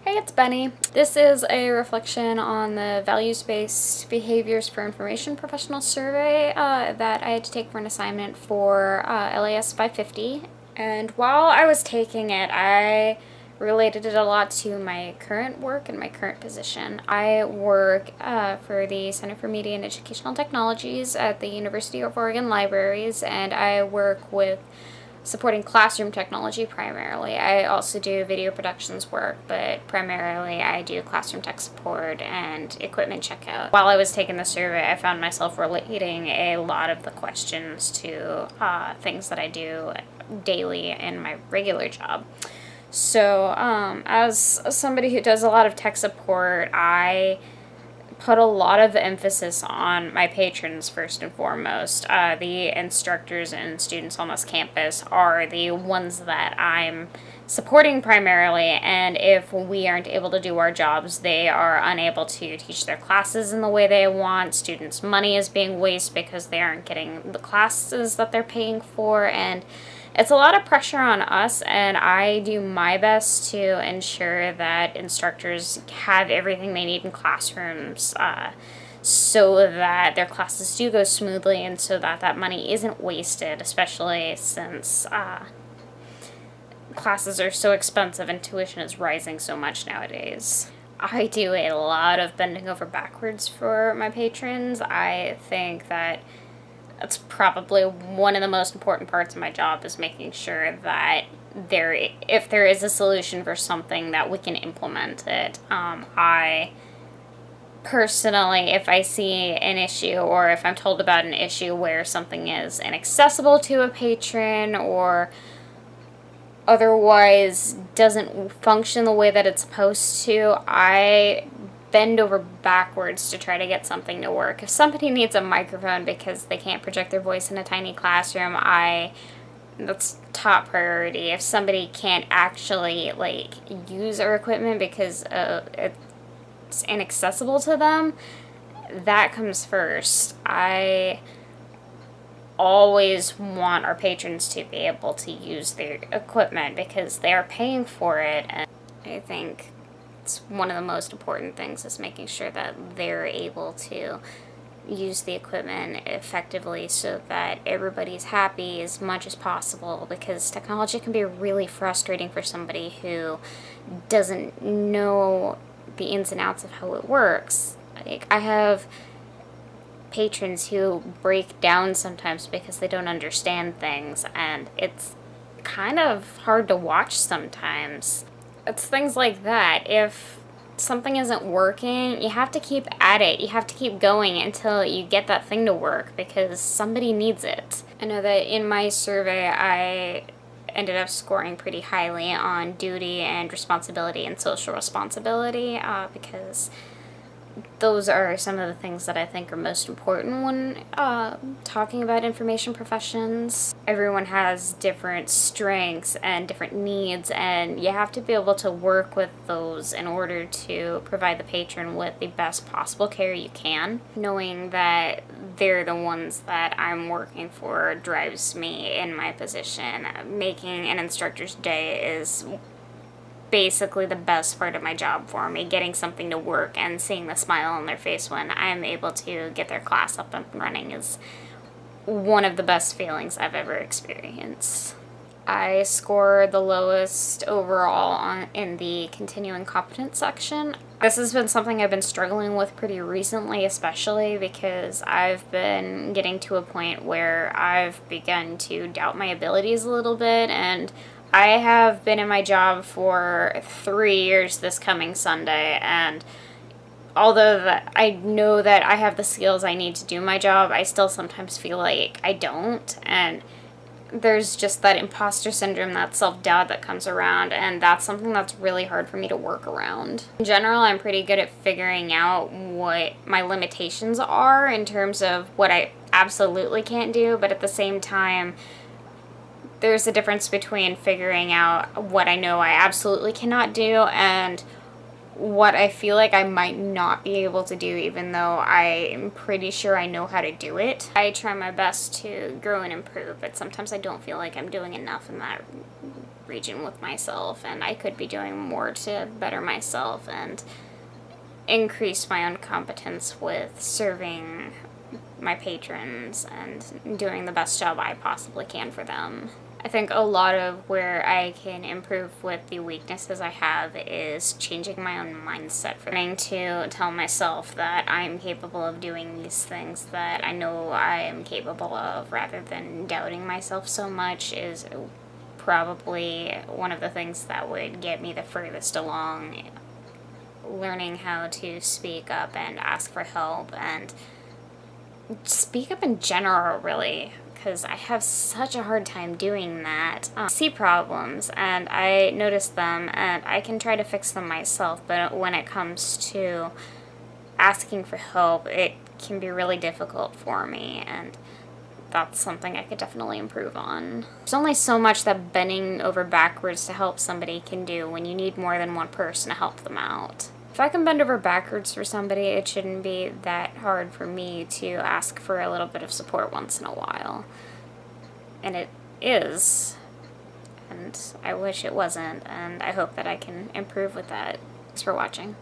Hey, it's Benny. This is a reflection on the values-based behaviors for information professional survey that I had to take for an assignment for LIS 550. And while I was taking it, I related it a lot to my current work and my current position. I work for the Center for Media and Educational Technologies at the University of Oregon Libraries, and I work with supporting classroom technology primarily. I also do video productions work, but primarily I do classroom tech support and equipment checkout. While I was taking the survey, I found myself relating a lot of the questions to things that I do daily in my regular job. So as somebody who does a lot of tech support, I put a lot of emphasis on my patrons first and foremost. The instructors and students on this campus are the ones that I'm supporting primarily, and if we aren't able to do our jobs, they are unable to teach their classes in the way they want. Students' money is being wasted because they aren't getting the classes that they're paying for, and it's a lot of pressure on us, and I do my best to ensure that instructors have everything they need in classrooms so that their classes do go smoothly and so that that money isn't wasted, especially since classes are so expensive and tuition is rising so much nowadays. I do a lot of bending over backwards for my patrons. I think that that's probably one of the most important parts of my job, is making sure that if there is a solution for something, that we can implement it. I personally, if I see an issue or if I'm told about an issue where something is inaccessible to a patron or otherwise doesn't function the way that it's supposed to, I bend over backwards to try to get something to work. If somebody needs a microphone because they can't project their voice in a tiny classroom, that's top priority. If somebody can't actually use our equipment because it's inaccessible to them, that comes first. I always want our patrons to be able to use their equipment because they are paying for it, and I think it's one of the most important things is making sure that they're able to use the equipment effectively so that everybody's happy as much as possible, because technology can be really frustrating for somebody who doesn't know the ins and outs of how it works. I have patrons who break down sometimes because they don't understand things, and it's kind of hard to watch sometimes. It's things like that. If something isn't working, you have to keep at it. You have to keep going until you get that thing to work because somebody needs it. I know that in my survey, I ended up scoring pretty highly on duty and responsibility and social responsibility because those are some of the things that I think are most important when talking about information professions. Everyone has different strengths and different needs, and you have to be able to work with those in order to provide the patron with the best possible care you can. Knowing that they're the ones that I'm working for drives me in my position. Making an instructor's day is basically the best part of my job for me. Getting something to work and seeing the smile on their face when I'm able to get their class up and running is one of the best feelings I've ever experienced. I scored the lowest overall in the continuing competence section. This has been something I've been struggling with pretty recently, especially because I've been getting to a point where I've begun to doubt my abilities a little bit, and I have been in my job for 3 years this coming Sunday, and although I know that I have the skills I need to do my job, I still sometimes feel like I don't, and there's just that imposter syndrome, that self-doubt that comes around, and that's something that's really hard for me to work around. In general, I'm pretty good at figuring out what my limitations are in terms of what I absolutely can't do, but at the same time, there's a difference between figuring out what I know I absolutely cannot do and what I feel like I might not be able to do, even though I'm pretty sure I know how to do it. I try my best to grow and improve, but sometimes I don't feel like I'm doing enough in that region with myself, and I could be doing more to better myself and increase my own competence with serving my patrons and doing the best job I possibly can for them. I think a lot of where I can improve with the weaknesses I have is changing my own mindset, for learning to tell myself that I'm capable of doing these things that I know I am capable of, rather than doubting myself so much, is probably one of the things that would get me the furthest along. Learning how to speak up and ask for help, and speak up in general, really, because I have such a hard time doing that. I see problems and I notice them and I can try to fix them myself, but when it comes to asking for help, it can be really difficult for me, and that's something I could definitely improve on. There's only so much that bending over backwards to help somebody can do when you need more than one person to help them out. If I can bend over backwards for somebody, it shouldn't be that hard for me to ask for a little bit of support once in a while. And it is. And I wish it wasn't, and I hope that I can improve with that. Thanks for watching.